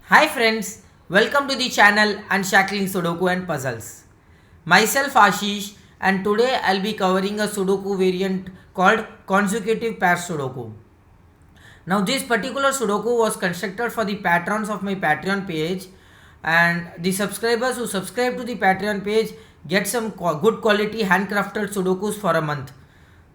Hi friends, welcome to the channel Unshackling Sudoku and Puzzles. Myself Ashish, and today I'll be covering a Sudoku variant called consecutive pair Sudoku. Now this particular Sudoku was constructed for the patrons of my Patreon page, and the subscribers who subscribe to the Patreon page get some good quality handcrafted Sudokus for a month,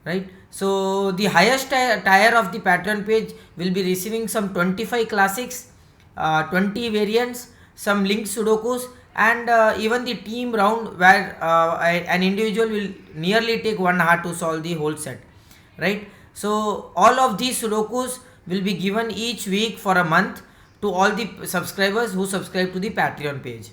right? So the highest tier of the Patreon page will be receiving some 25 classics, 20 variants, some linked Sudokus, and even the team round where an individual will nearly take 1 hour to solve the whole set, right? So all of these Sudokus will be given each week for a month to all the subscribers who subscribe to the Patreon page.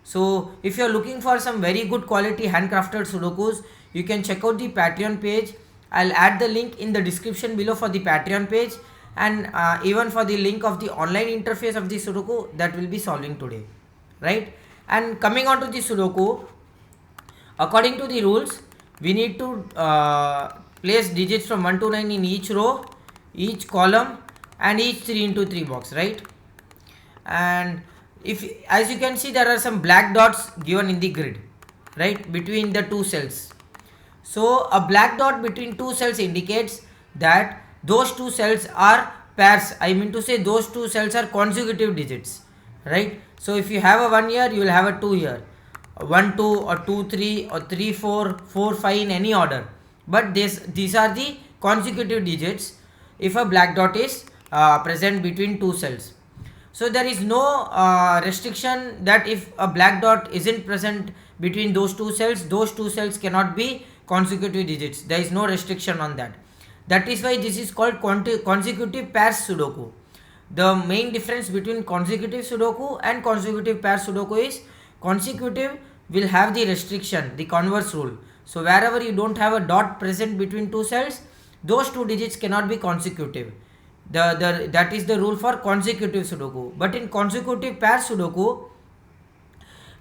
So if you are looking for some very good quality handcrafted Sudokus, you can check out the Patreon page. I'll add the link in the description below for the Patreon page, and even for the link of the online interface of the Sudoku that will be solving today, right? And coming on to the Sudoku, according to the rules, we need to place digits from 1 to 9 in each row, each column, and each 3 into 3 box, right? And if, as you can see, there are some black dots given in the grid, right, between the two cells. So a black dot between two cells indicates that those two cells are pairs. I mean to say those two cells are consecutive digits, right? So if you have a 1 here, you will have a 2 here, 1 2 or 2 3 or 3 4 4 5 in any order, but these are the consecutive digits if a black dot is present between two cells. So there is no restriction that if a black dot isn't present between those two cells cannot be consecutive digits. There is no restriction on that. That is why this is called consecutive pairs Sudoku. The main difference between consecutive Sudoku and consecutive pair Sudoku is consecutive will have the restriction, the converse rule. So wherever you don't have a dot present between two cells, those two digits cannot be consecutive. That is the rule for consecutive Sudoku. But in consecutive pair Sudoku,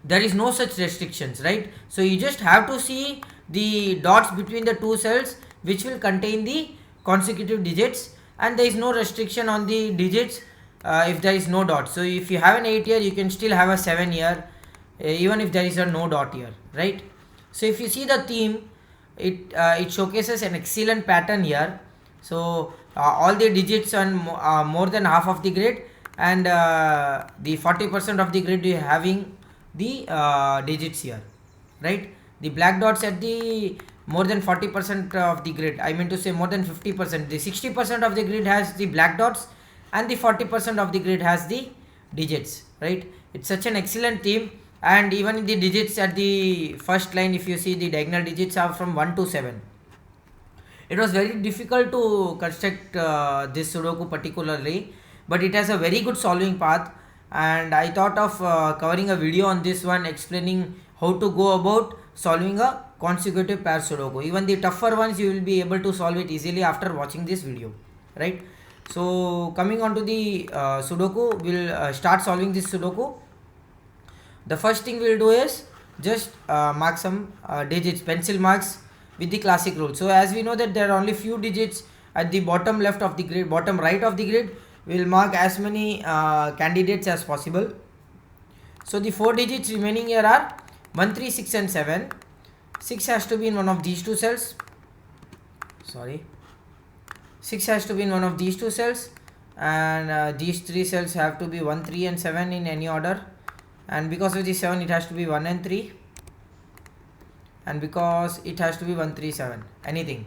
there is no such restrictions, right? So you just have to see the dots between the two cells which will contain the consecutive digits, and there is no restriction on the digits if there is no dot. So if you have an 8 here, you can still have a 7 here, even if there is a no dot here, right? So if you see the theme, it showcases an excellent pattern here. So all the digits on more than half of the grid, and the 40% of the grid you having the digits here, right? The black dots at the more than 40% of the grid, I mean to say more than 50%, the 60% of the grid has the black dots, and the 40% of the grid has the digits, right? It's such an excellent theme. And even in the digits at the first line, if you see, the diagonal digits are from 1 to 7. It was very difficult to construct this Sudoku particularly, but it has a very good solving path, and I thought of covering a video on this one, explaining how to go about solving a consecutive pair Sudoku. Even the tougher ones you will be able to solve it easily after watching this video, right? So coming on to the Sudoku, we'll start solving this Sudoku. The first thing we'll do is just mark some digits, pencil marks with the classic rule. So as we know that there are only few digits at the bottom left of the grid, bottom right of the grid, we will mark as many candidates as possible. So the 4 digits remaining here are 1 3 6 and 7. 6 has to be in one of these two cells, 6 has to be in one of these two cells, and these 3 cells have to be 1 3 and 7 in any order, and because of the 7 it has to be 1 and 3, and because it has to be 1 3 7, anything,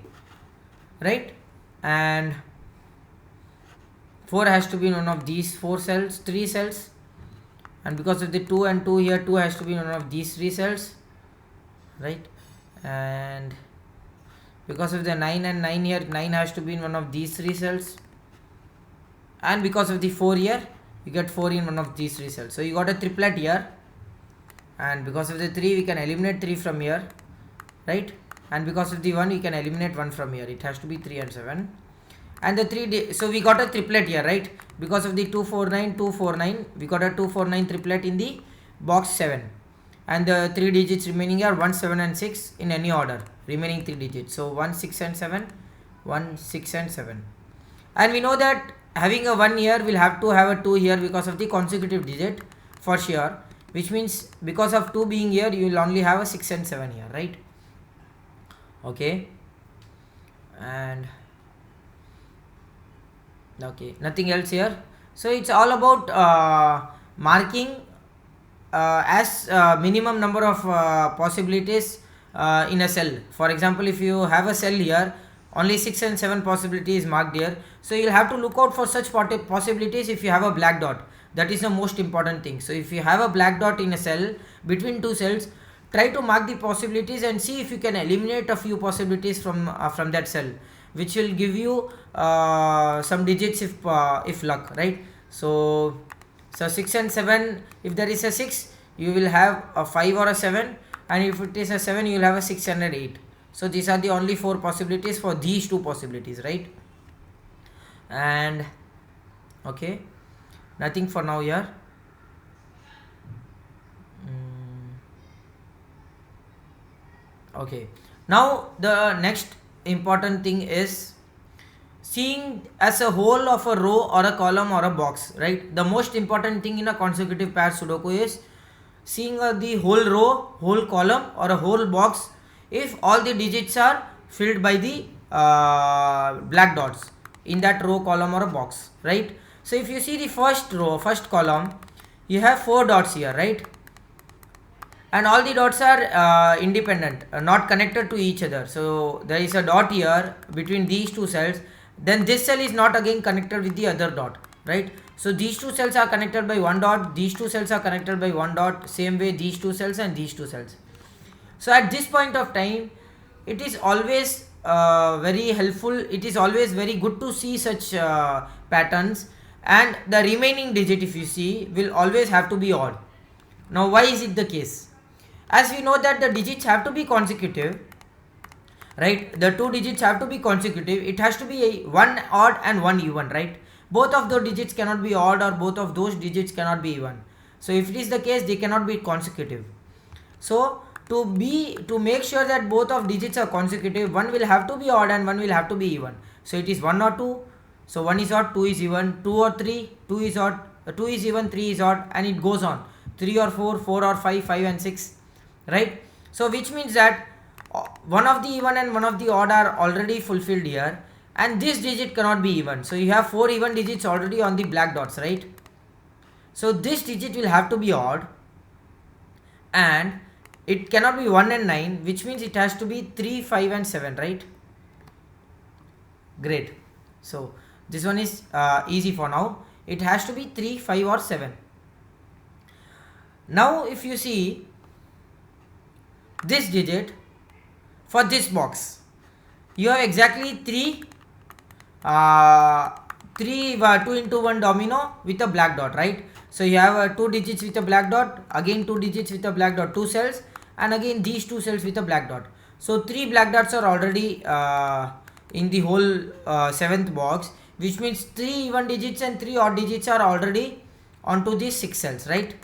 right? And 4 has to be in one of these 3 cells, and because of the 2 and 2 here, 2 has to be in one of these 3 cells, right? And because of the 9 and 9 here, 9 has to be in one of these 3 cells, and because of the 4 here, you get 4 in one of these 3 cells. So you got a triplet here, and because of the 3 we can eliminate 3 from here, right? And because of the 1 you can eliminate 1 from here. It has to be 3 and 7, and the 3 so we got a triplet here, right? Because of the 2 4 9 2 4 9, we got a 2 4 9 triplet in the box 7, and the 3 digits remaining are 1 7 and 6 in any order, remaining 3 digits. So 1 6 and 7, 1 6 and 7, and we know that having a 1 here, we'll have to have a 2 here because of the consecutive digit for sure, which means because of 2 being here, you will only have a 6 and 7 here, right? Okay, and okay, nothing else here. So it's all about marking as minimum number of possibilities in a cell. For example, if you have a cell here, only 6 and 7 possibilities marked here, so you'll have to look out for such possibilities if you have a black dot. That is the most important thing. So if you have a black dot in a cell between two cells, try to mark the possibilities and see if you can eliminate a few possibilities from that cell, which will give you some digits if luck, right? So 6 and 7, if there is a 6, you will have a 5 or a 7, and if it is a 7, you will have a 6 and an 8. So these are the only 4 possibilities for these two possibilities, right? And okay, nothing for now here. Okay, now the next important thing is seeing as a whole of a row or a column or a box, right? The most important thing in a consecutive pair Sudoku is seeing the whole row, whole column or a whole box if all the digits are filled by the black dots in that row, column or a box, right? So if you see the first row, first column, you have 4 dots here, right? And all the dots are independent, not connected to each other. So there is a dot here between these two cells, then this cell is not again connected with the other dot, right? So these two cells are connected by one dot, these two cells are connected by one dot, same way these two cells and these two cells. So at this point of time, it is always very helpful, it is always very good to see such patterns, and the remaining digit, if you see, will always have to be odd. Now why is it the case? As we know that the digits have to be consecutive, right? The two digits have to be consecutive. It has to be one odd and one even, right? Both of those digits cannot be odd, or both of those digits cannot be even. So if it is the case, they cannot be consecutive. So to make sure that both of digits are consecutive, one will have to be odd and one will have to be even. So it is 1 or 2. So 1 is odd, 2 is even, 2 or 3, 2 is odd, 2 is even, 3 is odd, and it goes on. 3 or 4, 4 or 5, 5 and 6, right? So which means that one of the even and one of the odd are already fulfilled here, and this digit cannot be even. So you have 4 even digits already on the black dots, right? So this digit will have to be odd, and it cannot be 1 and 9, which means it has to be 3, 5 and 7, right? Great. So this one is easy for now. It has to be 3, 5 or 7. Now if you see this digit for this box, you have exactly 2 into 1 domino with a black dot, right? So you have 2 digits with a black dot, again 2 digits with a black dot, 2 cells, and again these 2 cells with a black dot. So 3 black dots are already in the whole 7th box, which means 3 even digits and 3 odd digits are already onto these 6 cells, right?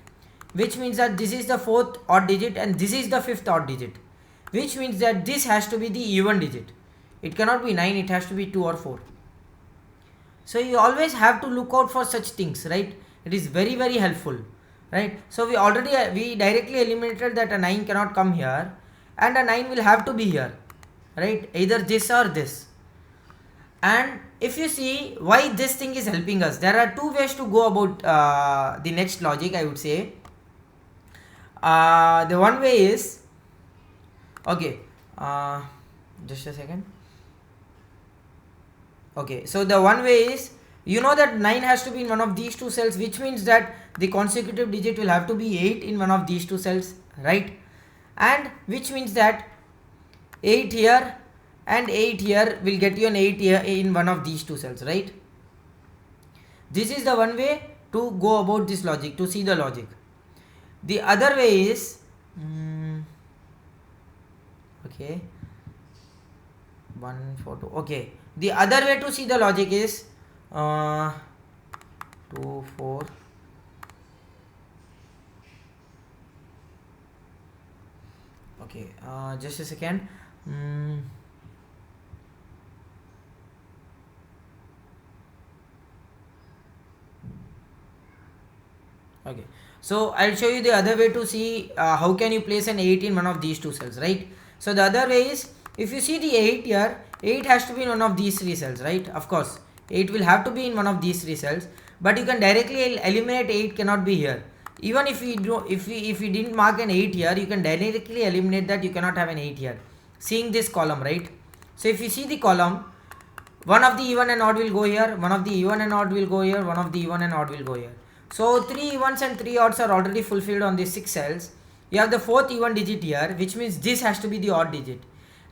Which means that this is the 4th odd digit and this is the 5th odd digit, which means that this has to be the even digit. It cannot be 9, it has to be 2 or 4. So you always have to look out for such things, right? It is very, very helpful, right? So we directly eliminated that a 9 cannot come here, and a 9 will have to be here, right? Either this or this. And if you see why this thing is helping us, there are 2 ways to go about the next logic, I would say. The one way is, okay, just a second. Okay, so the one way is, you know that 9 has to be in one of these 2 cells, which means that the consecutive digit will have to be 8 in one of these 2 cells, right? And which means that 8 here and 8 here will get you an 8 here in one of these 2 cells, right? This is the one way to go about this logic, to see the logic. The other way is, okay, 1, 4, 2, okay. The other way to see the logic is 2, 4. Okay, just a second. Okay, so I'll show you the other way to see how can you place an 8 in one of these two cells, right? So the other way is, if you see the 8 here, 8 has to be in one of these three cells, right? Of course 8 will have to be in one of these three cells, but you can directly eliminate 8 cannot be here. Even if we do, if we didn't mark an 8 here, you can directly eliminate that. You cannot have an 8 here, seeing this column, right? So if you see the column, one of the even and odd will go here, one of the even and odd will go here, one of the even and odd will go here. So 3 evens and 3 odds are already fulfilled on these 6 cells. You have the fourth even digit here, which means this has to be the odd digit,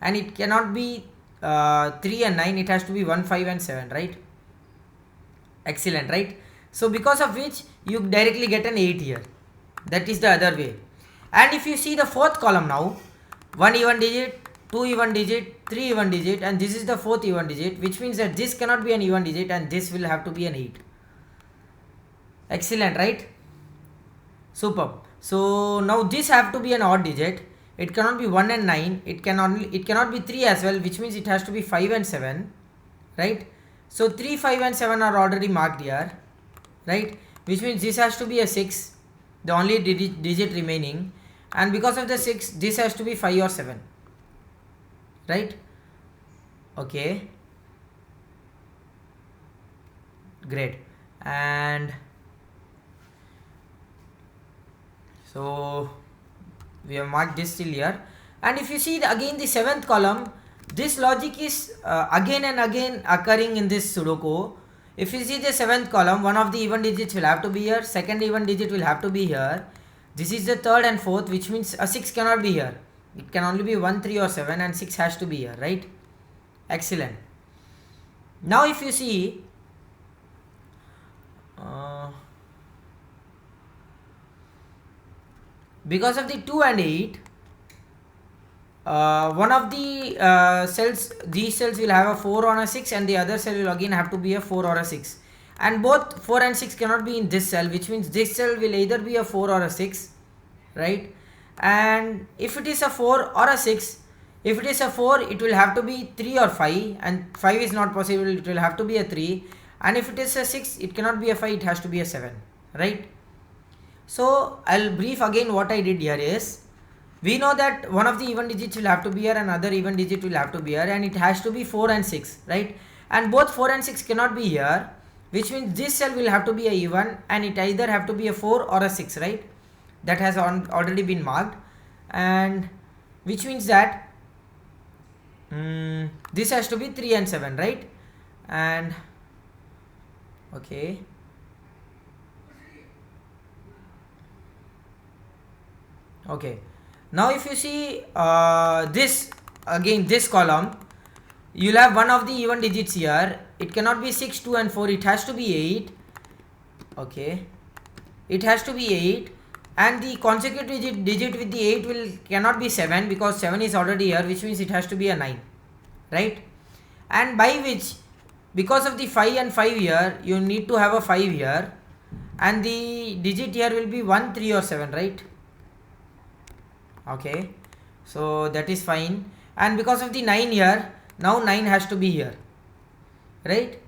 and it cannot be 3 and 9, it has to be 1, 5 and 7, right? Excellent, right? So because of which you directly get an 8 here. That is the other way. And if you see the fourth column now, 1 even digit, 2 even digit, 3 even digit, and this is the fourth even digit, which means that this cannot be an even digit and this will have to be an 8. Excellent, right? Superb. So now this have to be an odd digit. It cannot be 1 and 9. It cannot be 3 as well, which means it has to be 5 and 7, right? So 3, 5 and 7 are already marked here, right? Which means this has to be a 6, the only digit remaining, and because of the 6, this has to be 5 or 7, right? Okay, great. And so we have marked this till here. And if you see again the seventh column, this logic is again and again occurring in this Sudoku. If you see the seventh column, one of the even digits will have to be here, second even digit will have to be here. This is the third and fourth, which means a 6 cannot be here. It can only be 1, 3 or 7, and 6 has to be here, right? Excellent. Now if you see because of the 2 and 8, one of the cells, these cells will have a 4 or a 6, and the other cell will again have to be a 4 or a 6, and both 4 and 6 cannot be in this cell, which means this cell will either be a 4 or a 6, right? And if it is a 4 or a 6, if it is a 4, it will have to be 3 or 5, and 5 is not possible, it will have to be a 3, and if it is a 6, it cannot be a 5, it has to be a 7, right? So I'll brief again what I did here is, we know that one of the even digits will have to be here, another even digit will have to be here, and it has to be 4 and 6, right? And both 4 and 6 cannot be here, which means this cell will have to be a even, and it either have to be a 4 or a 6, right? That has already been marked, and which means that this has to be 3 and 7, right? And okay, okay. Now if you see this again, this column, you will have one of the even digits here. It cannot be 6, 2 and 4, it has to be 8. Okay, it has to be 8, and the consecutive digit with the 8 cannot be 7, because 7 is already here, which means it has to be a 9, right? And by which, because of the 5 and 5 here, you need to have a 5 here, and the digit here will be 1, 3 or 7, right? Okay, so that is fine. And because of the 9 here, now 9 has to be here, right?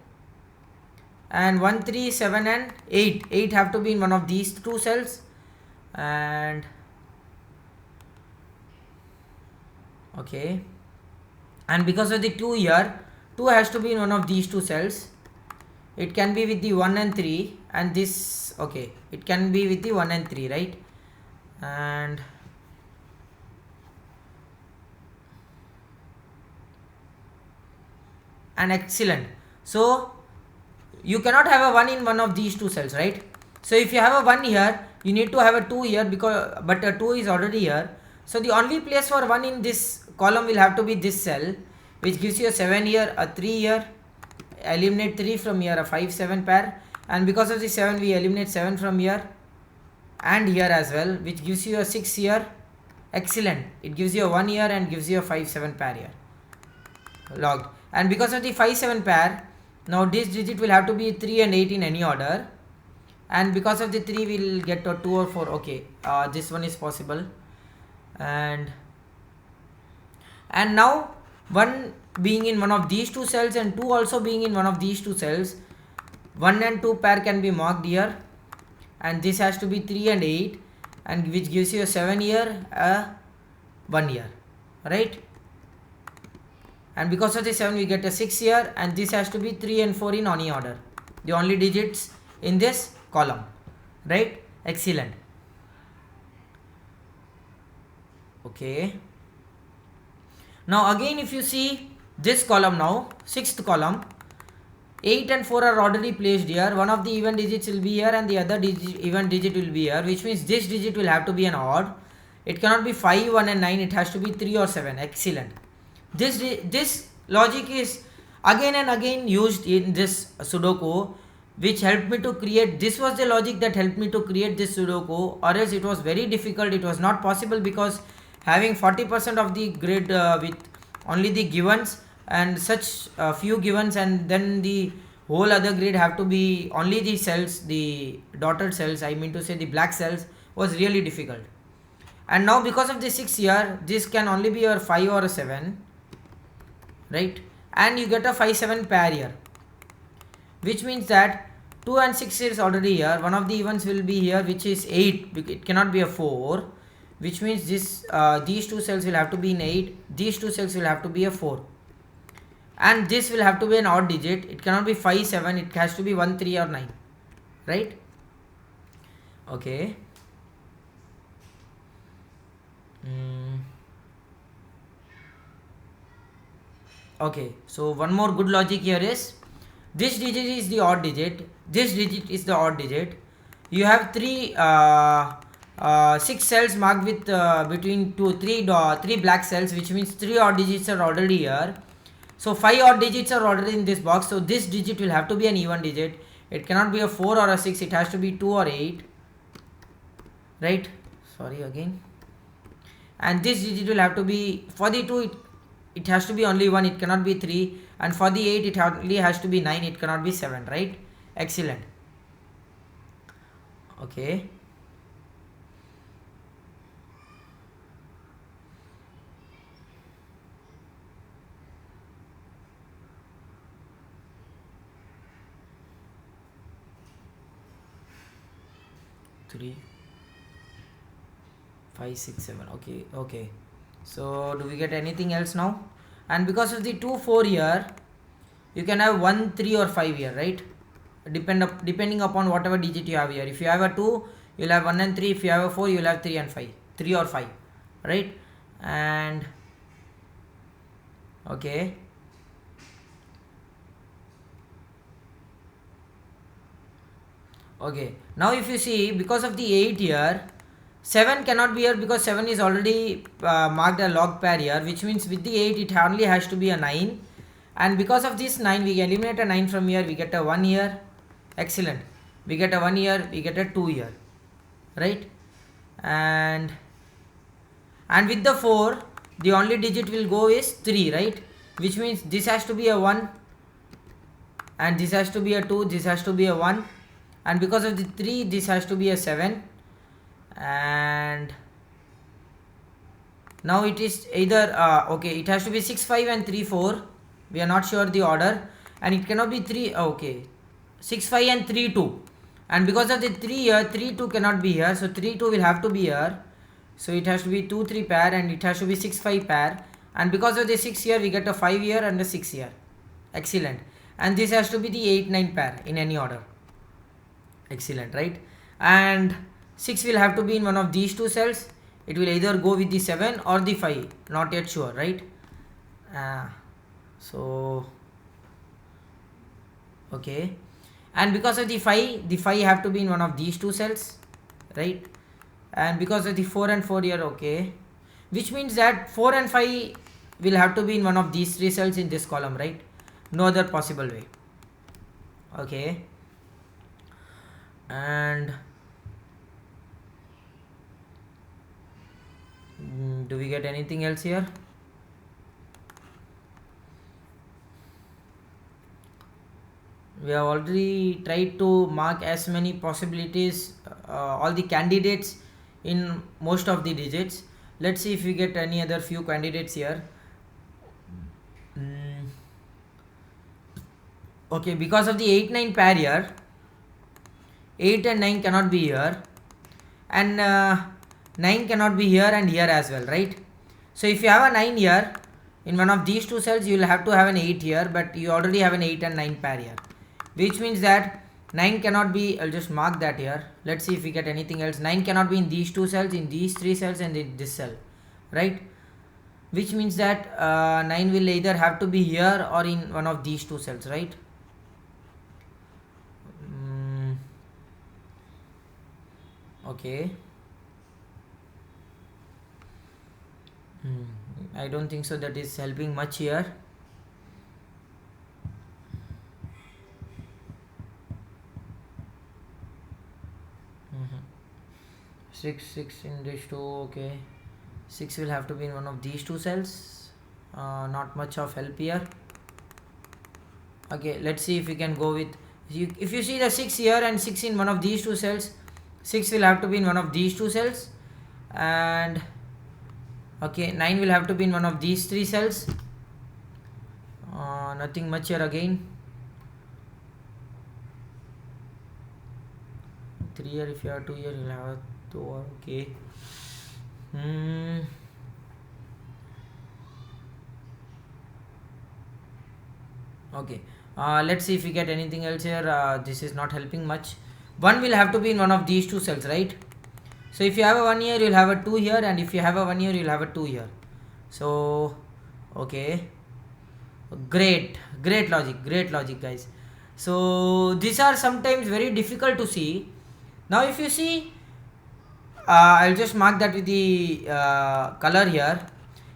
And 1, 3, 7 and 8 have to be in one of these two cells, and okay, and because of the 2 here, 2 has to be in one of these two cells. It can be with the 1 and 3, and this, okay, it can be with the 1 and 3, right? And excellent. So you cannot have a 1 in one of these two cells, right? So if you have a 1 here, you need to have a 2 here, because but a 2 is already here. So the only place for 1 in this column will have to be this cell, which gives you a 7 here, a 3 here, eliminate 3 from here, a 5, 7 pair, and because of the 7 we eliminate 7 from here and here as well, which gives you a 6 here. Excellent. It gives you a 1 here and gives you a 5, 7 pair here, logged. And because of the 5, 7 pair, now this digit will have to be 3 and 8 in any order, and because of the 3 we will get a 2 or 4. Okay, this one is possible. And now 1 being in one of these two cells and 2 also being in one of these two cells, 1 and 2 pair can be marked here, and this has to be 3 and 8, and which gives you a 7 year, 1 year, right? And because of the 7 we get a 6 year, and this has to be 3 and 4 in any order, the only digits in this column, right? Excellent. Okay, now again if you see this column, now sixth column, 8 and 4 are already placed here. One of the even digits will be here and the other even digit will be here, which means this digit will have to be an odd. It cannot be 5, 1 and 9, it has to be 3 or 7. Excellent. This logic is again and again used in this Sudoku, which helped me to create, this was the logic that helped me to create this Sudoku, or else it was very difficult, it was not possible, because having 40% of the grid with only the givens and such few givens, and then the whole other grid have to be only the cells, the dotted cells, I mean to say the black cells, was really difficult. And now because of the 6 year, this can only be your 5 or a 7, right? And you get a 5-7 pair here, which means that 2 and 6 is already here. One of the events will be here, which is 8, it cannot be a 4, which means this these two cells will have to be in 8, these two cells will have to be a 4, and this will have to be an odd digit. It cannot be 5, 7, it has to be 1, 3 or 9, right? Okay. Okay, so one more good logic here is, this digit is the odd digit, this digit is the odd digit. You have 6 cells marked with between 3 black cells, which means 3 odd digits are already here. So 5 odd digits are already in this box, so this digit will have to be an even digit. It cannot be a 4 or a 6, it has to be 2 or 8, right? Sorry again. And this digit will have to be, for the 2 it has to be only 1, it cannot be 3, and for the 8 it only has to be 9, it cannot be 7, right? Excellent. Okay. Three, 5, 6, 7. Okay, okay. So do we get anything else now? And because of the 2, 4 here, you can have 1, 3 or 5 here, right? Depending upon whatever digit you have here. If you have a 2, you'll have 1 and 3. If you have a 4, you'll have 3 and 5. 3 or 5, right? And okay. Okay, now if you see, because of the 8 here, 7 cannot be here, because 7 is already marked a log pair here, which means with the 8 it only has to be a 9, and because of this 9 we eliminate a 9 from here, we get a 1 here. Excellent. We get a 1 here, we get a 2 here, right? And with the 4, the only digit will go is 3, right? Which means this has to be a 1, and this has to be a 2, this has to be a 1, and because of the 3 this has to be a 7. And now it is either okay, it has to be 6, 5 and 3, 4. We are not sure the order, and it cannot be 3. Okay, 6, 5 and 3, 2, and because of the 3 here, 3, 2 cannot be here, so 3, 2 will have to be here. So it has to be 2, 3 pair, and it has to be 6, 5 pair, and because of the 6 here we get a 5 here and a 6 here. Excellent. And this has to be the 8, 9 pair in any order. Excellent, right? And 6 will have to be in one of these two cells. It will either go with the 7 or the 5, not yet sure, right? So okay, and because of the 5 have to be in one of these two cells, right? And because of the 4 and 4 here, okay, which means that 4 and 5 will have to be in one of these 3 cells in this column, right? No other possible way. Okay, and do we get anything else here? We have already tried to mark as many possibilities, all the candidates in most of the digits. Let's see if we get any other few candidates here. Okay, because of the 8, 9 pair here, 8 and 9 cannot be here, and 9 cannot be here and here as well, right? So if you have a 9 here in one of these two cells, you will have to have an 8 here, but you already have an 8 and 9 pair here, which means that 9 cannot be, I'll just mark that here. Let's see if we get anything else. 9 cannot be in these two cells, in these three cells, and in this cell, right? Which means that 9 will either have to be here or in one of these two cells, right? Okay. I don't think so that is helping much here. 6 in this two. Okay, 6 will have to be in one of these two cells. Not much of help here. Okay, let's see if we can go with, if you see the 6 here and 6 in one of these two cells, 6 will have to be in one of these two cells, and okay, 9 will have to be in one of these three cells. Nothing much here again. 3 here, if you have 2 here, you'll have a 2. Okay. Okay, let's see if we get anything else here. This is not helping much. 1 will have to be in one of these two cells, right? So if you have a 1 here, you'll have a 2 here, and if you have a 1 here, you'll have a 2 here. So okay, great logic guys. So these are sometimes very difficult to see. Now if you see, I'll just mark that with the color here.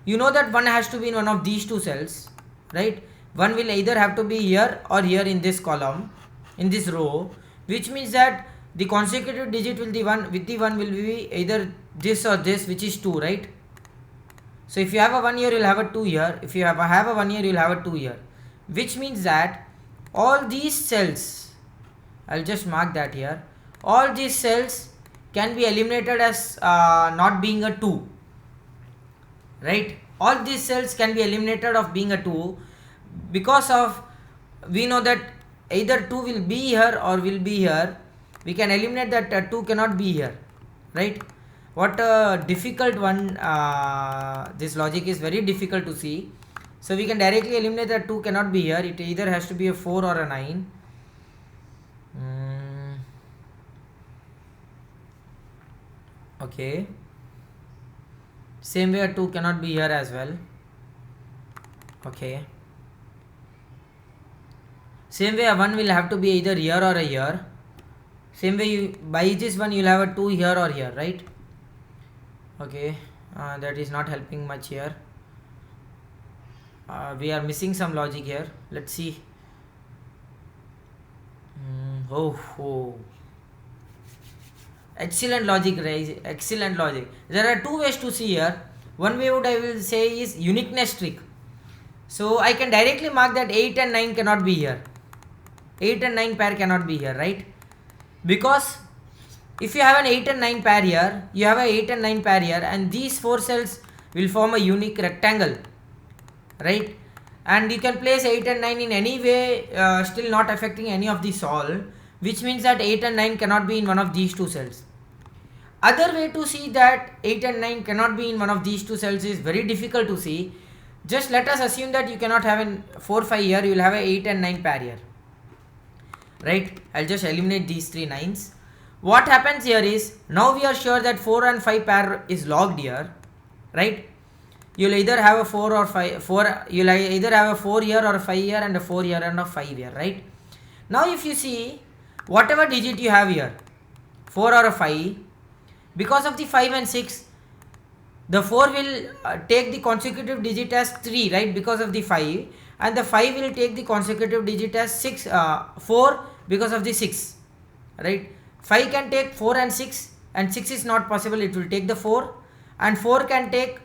You know that 1 has to be in one of these two cells, right? 1 will either have to be here or here in this column, in this row, which means that the consecutive digit will the 1 with the 1 will be either this or this, which is 2, right? So if you have a 1 here, you'll have a 2 here. If you have a 1 here, you'll have a 2 here, which means that all these cells, I'll just mark that here, all these cells can be eliminated as not being a 2, right? All these cells can be eliminated of being a 2, because of, we know that either 2 will be here or will be here. We can eliminate that 2 cannot be here, right? What a difficult one. This logic is very difficult to see. So we can directly eliminate that 2 cannot be here. It either has to be a 4 or a 9. Okay, same way a 2 cannot be here as well. Okay, same way a 1 will have to be either here or a here. Same way you, by this one you'll have a 2 here or here, right? Okay, that is not helping much here. We are missing some logic here. Let's see. Excellent logic, guys. Excellent logic. There are two ways to see here. One way what I will say is uniqueness trick. So I can directly mark that 8 and 9 cannot be here. 8 and 9 pair cannot be here, right? Because if you have an 8 and 9 pair here, you have a 8 and 9 pair here, and these 4 cells will form a unique rectangle, right? And you can place 8 and 9 in any way, still not affecting any of the solve, which means that 8 and 9 cannot be in one of these two cells. Other way to see that 8 and 9 cannot be in one of these two cells is very difficult to see. Just let us assume that you cannot have an 4 5 here, you will have a 8 and 9 pair here, right? I'll just eliminate these 3 9s. What happens here is, now we are sure that 4 and 5 pair is logged here, right? You'll either have a 4 or 5, 4, you'll either have a 4 here or a 5 here and a 4 here and a 5 here, right? Now if you see, whatever digit you have here, 4 or a 5, because of the 5 and 6, the 4 will take the consecutive digit as 3, right? Because of the 5, and the 5 will take the consecutive digit as 6, 4 because of the 6, right? 5 can take 4 and 6, and 6 is not possible, it will take the 4, and 4 can take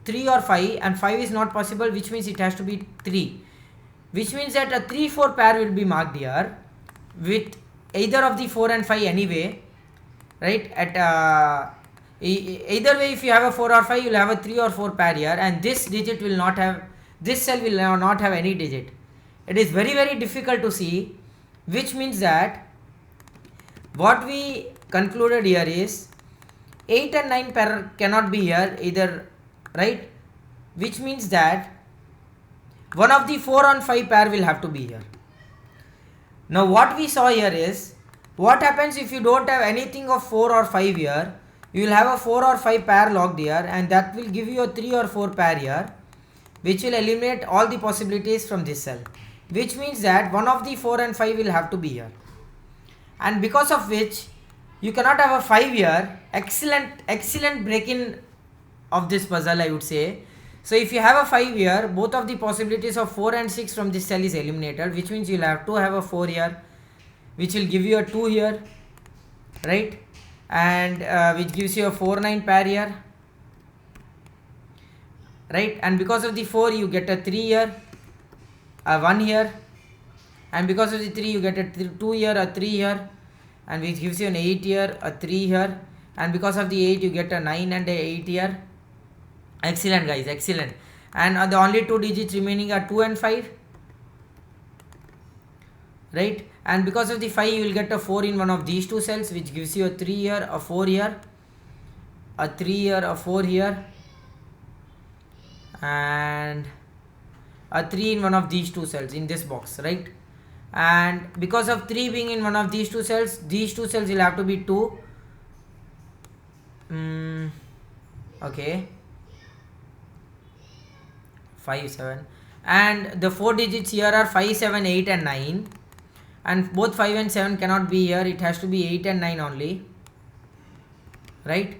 3 or 5, and 5 is not possible, which means it has to be 3, which means that a 3 4 pair will be marked here with either of the 4 and 5 anyway, right? At either way, if you have a 4 or 5, you will have a 3 or 4 pair here, and this digit will not have, this cell will not have any digit. It is very difficult to see, which means that What we concluded here is 8 and 9 pair cannot be here either, right? Which means that one of the 4 and 5 pair will have to be here. Now what we saw here is, what happens if you don't have anything of 4 or 5 here? You will have a 4 or 5 pair logged here, and that will give you a 3 or 4 pair here, which will eliminate all the possibilities from this cell, which means that one of the 4 and 5 will have to be here, and because of which you cannot have a 5 here. Excellent break-in of this puzzle, I would say. So if you have a 5 here, both of the possibilities of 4 and 6 from this cell is eliminated, which means you'll have to have a 4 here, which will give you a 2 here, right? And which gives you a 4-9 pair here, right? And because of the 4 you get a 3 here, a 1 here, and because of the 3 you get a 2 here, a 3 here, and which gives you an 8 here, a 3 here, and because of the 8 you get a 9 and a 8 here. Excellent guys, excellent. And the only 2 digits remaining are 2 and 5, right? And because of the 5 you will get a 4 in one of these two cells, which gives you a 3 here, a 4 here, a 3 here, a 4 here, and a 3 in one of these two cells in this box, right? And because of 3 being in one of these two cells will have to be 2. Okay, 5, 7, and the 4 digits here are 5, 7, 8 and 9, and both 5 and 7 cannot be here. It has to be 8 and 9 only, right?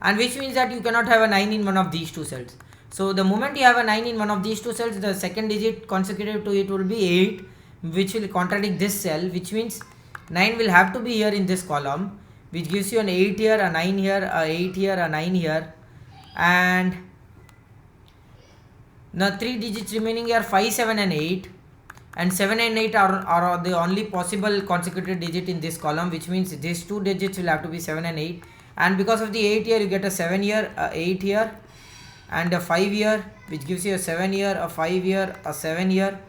And which means that you cannot have a 9 in one of these two cells. So the moment you have a 9 in one of these two cells, the second digit consecutive to it will be 8, which will contradict this cell, which means 9 will have to be here in this column, which gives you an 8 here, a 9 here, a 8 here, a 9 here, and the 3 digits remaining here 5, 7 and 8, and 7 and 8 are the only possible consecutive digit in this column, which means these 2 digits will have to be 7 and 8, and because of the 8 here you get a 7 here, a 8 here, and a 5 here, which gives you a 7 here, a 5 here, a 7 here,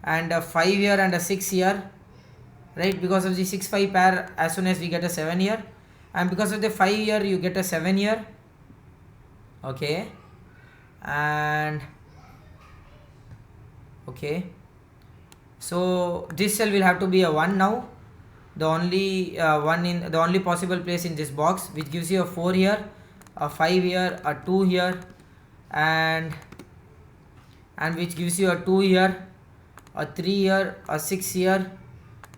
and a 5 here and a 6 here, right? Because of the 6-5 pair, as soon as we get a 7 here, and because of the 5 here you get a 7 here, okay, and okay, so this cell will have to be a 1 now, the only one in the only possible place in this box, which gives you a 4 here, a 5 here, a 2 here, and which gives you a 2 here, a 3 here, a 6 here.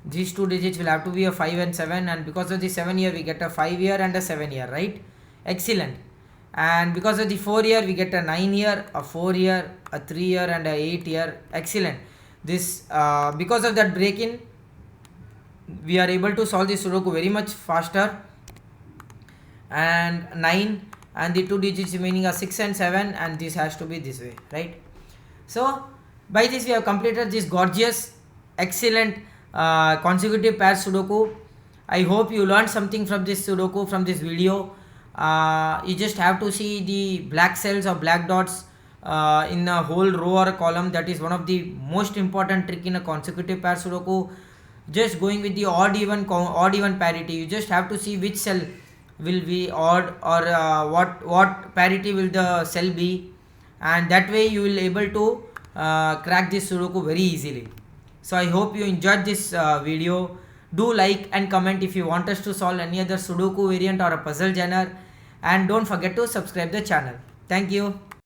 These 2 digits will have to be a 5 and 7, and because of the 7 here we get a 5 here and a 7 here, right? Excellent. And because of the 4 here we get a 9 here, a 4 here, a 3 here, and a 8 here. Excellent. This because of that break-in we are able to solve this Sudoku very much faster. And 9 and the 2 digits remaining are 6 and 7, and this has to be this way, right? So by this we have completed this gorgeous, excellent consecutive pair Sudoku. I hope you learned something from this Sudoku, from this video. You just have to see the black cells or black dots in a whole row or a column. That is one of the most important trick in a consecutive pair Sudoku. Just going with the odd even parity, you just have to see which cell will be odd, or what parity will the cell be, and that way you will able to crack this Sudoku very easily. So I hope you enjoyed this video. Do like and comment if you want us to solve any other Sudoku variant or a puzzle genre, and don't forget to subscribe the channel. Thank you.